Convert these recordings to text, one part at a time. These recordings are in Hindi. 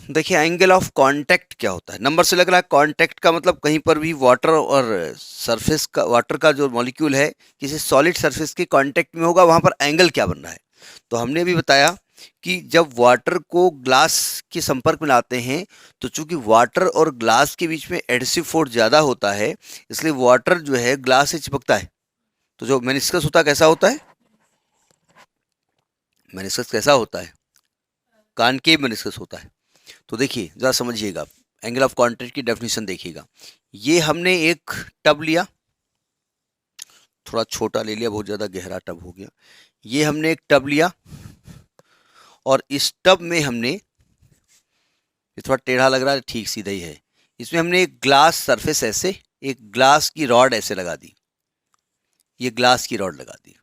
देखिए एंगल ऑफ कांटेक्ट क्या होता है, नंबर से लग रहा है कांटेक्ट का मतलब कहीं पर भी वाटर और सरफेस का, वाटर का जो मॉलिक्यूल है किसी सॉलिड सरफेस के कांटेक्ट में होगा, वहां पर एंगल क्या बन रहा है। तो हमने भी बताया कि जब वाटर को ग्लास के संपर्क में लाते हैं तो चूंकि वाटर और ग्लास के बीच में एडहेसिव फोर्स ज़्यादा होता है, इसलिए वाटर जो है ग्लास से चिपकता है। तो जो मेनिस्कस होता है कैसा होता है, मेनिस्कस कैसा होता है, कॉनकेव मेनिस्कस होता है। तो देखिए ज़रा समझिएगा, एंगल ऑफ कांटेक्ट की डेफिनेशन देखिएगा। ये हमने एक टब लिया, थोड़ा छोटा ले लिया, बहुत ज़्यादा गहरा टब हो गया। ये हमने एक टब लिया और इस टब में हमने, ये थोड़ा टेढ़ा लग रहा है, ठीक सीधा ही है, इसमें हमने एक ग्लास सरफेस ऐसे, एक ग्लास की रॉड ऐसे लगा दी, ये ग्लास की रॉड लगा दी,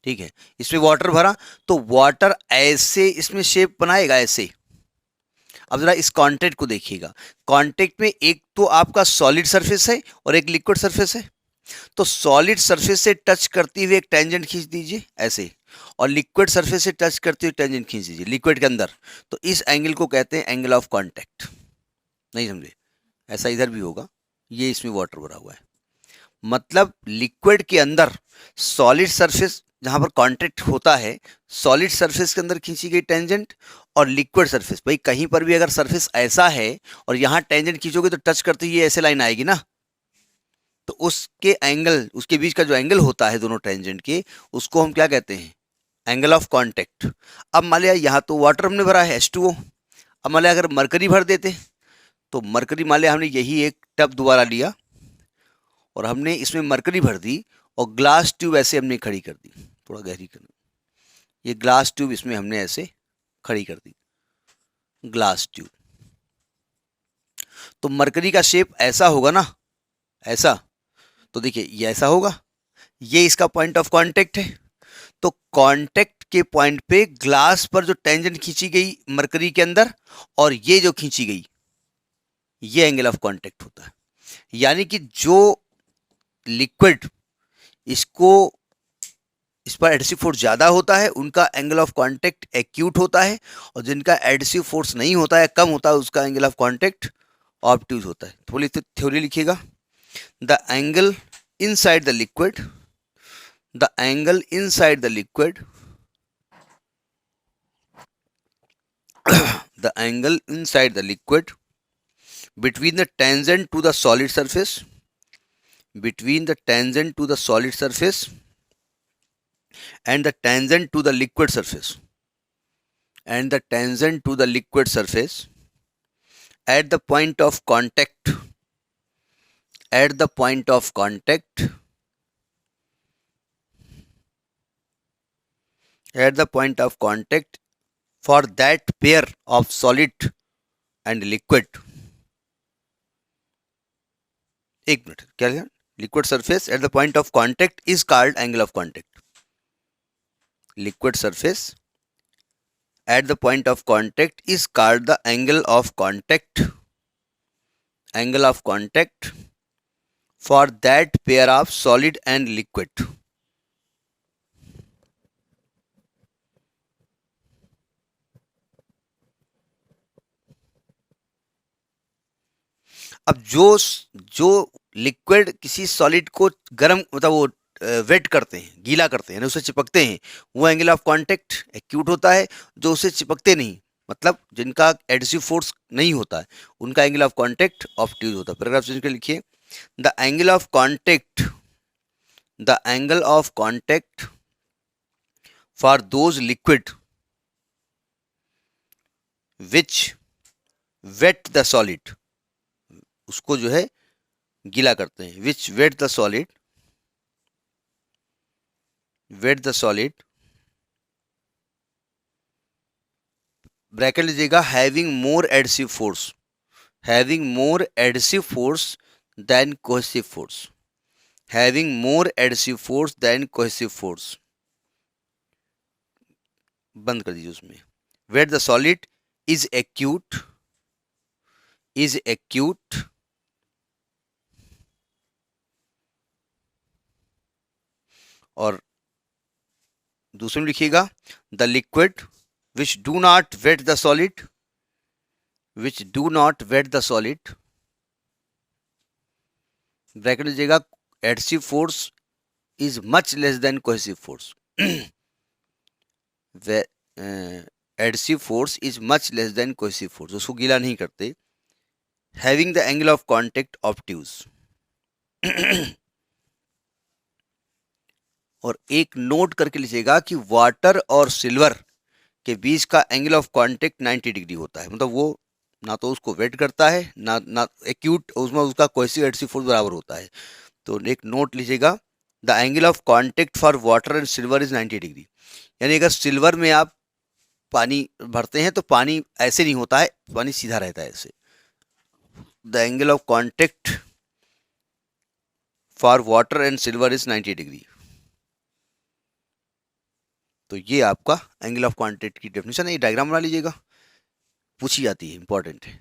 ठीक है। इसमें वाटर भरा तो वाटर ऐसे इसमें शेप बनाएगा ऐसे। अब जरा इस कांटेक्ट को देखिएगा, कांटेक्ट में एक तो आपका सॉलिड सरफेस है और एक लिक्विड सरफेस है। तो सॉलिड सरफेस से टच करते हुए एक टेंजेंट खींच दीजिए ऐसे, और लिक्विड सरफेस से टच करते हुए टेंजेंट खींच दीजिए लिक्विड के अंदर। तो इस एंगल को कहते हैं एंगल ऑफ कांटेक्ट। नहीं समझे, ऐसा इधर भी होगा, ये इसमें वाटर भरा हुआ है, मतलब लिक्विड के अंदर सॉलिड सरफेस जहां पर कांटेक्ट होता है, सॉलिड सरफेस के अंदर खींची गई टेंजेंट, और लिक्विड सरफेस, भाई कहीं पर भी अगर सरफेस ऐसा है और यहां टेंजेंट खींचोगे तो टच करते ही ये ऐसे लाइन आएगी ना, तो उसके एंगल, उसके बीच का जो एंगल होता है दोनों टेंजेंट के, उसको हम क्या कहते हैं, एंगल ऑफ कांटेक्ट। अब मान लिया यहाँ तो वाटर हमने भरा है H2O, अब मान लिया अगर मरकरी भर देते, तो मरकरी मान लिया हमने यही एक टब दोबारा लिया और हमने इसमें मरकरी भर दी और ग्लास ट्यूब ऐसे हमने खड़ी कर दी, थोड़ा गहरी कर, ये ग्लास ट्यूब इसमें हमने ऐसे खड़ी कर दी, ग्लास ट्यूब। तो मरकरी का शेप ऐसा होगा ना, ऐसा। तो देखिए ये ऐसा होगा, ये इसका पॉइंट ऑफ कांटेक्ट है। तो कांटेक्ट के पॉइंट पे ग्लास पर जो टेंजेंट खींची गई मरकरी के अंदर और ये जो खींची गई, ये एंगल ऑफ कांटेक्ट होता है। यानी कि जो लिक्विड इसको, इस पर एडहेसिव फोर्स ज्यादा होता है उनका एंगल ऑफ कांटेक्ट एक्यूट होता है, और जिनका एडहेसिव फोर्स नहीं होता है, कम होता है, उसका एंगल ऑफ कांटेक्ट ऑब्ट्यूज होता है। थोड़ी थ्योरी लिखिएगा, the angle inside the liquid, the angle inside the liquid, the angle inside the liquid between the tangent to the solid surface, between the tangent to the solid surface and the tangent to the liquid surface, and the tangent to the liquid surface at the point of contact, at the point of contact, at the point of contact for that pair of solid and liquid। एक मिनट, क्या लिखा, liquid surface at the point of contact is called angle of contact, liquid surface at the point of contact is called the angle of contact, angle of contact for that pair of solid and liquid। अब जो जो लिक्विड किसी सॉलिड को गर्म, मतलब वो वेट करते हैं, गीला करते हैं, उसे चिपकते हैं, वो एंगल ऑफ कांटेक्ट एक्यूट होता है। जो उसे चिपकते नहीं, मतलब जिनका एडहेसिव फोर्स नहीं होता है, उनका एंगल ऑफ कांटेक्ट ऑब्ट्यूज होता है। पैराग्राफ चेंज कर लिखिए, the angle of contact, the angle of contact for those liquid which wet the solid, उसको जो है गीला करते हैं, which wet the solid, wet the solid, bracket लीजिएगा, having more adhesive force, having more adhesive force than cohesive force, having more adhesive force than cohesive force, बंद कर दीजिए उसमें। wet the solid is acute, is acute, और दूसरे में लिखिएगा, the liquid which do not wet the solid, which do not wet the solid, bracket लीजिएगा, adhesive force is much less than cohesive force. Adhesive force is much less than cohesive force, उसको गीला नहीं करते. Having the angle of contact obtuse. और एक नोट करके लीजिएगा कि वाटर और सिल्वर के बीच का एंगल ऑफ कांटेक्ट 90 डिग्री होता है, मतलब वो ना तो उसको वेट करता है ना एक्यूट, उसमें उसका कोहेसिव एडहेसिव फोर्स बराबर होता है. तो एक नोट लीजिएगा, the angle of contact for water and silver is 90 degree. यानी अगर सिल्वर में आप पानी भरते हैं तो पानी ऐसे नहीं होता है, पानी सीधा रहता है ऐसे. The angle of contact for water and silver is 90 degree. तो ये आपका एंगल ऑफ कांटेक्ट की डेफिनेशन है. ये डायग्राम बना लीजिएगा, पूछी जाती है, इंपॉर्टेंट है.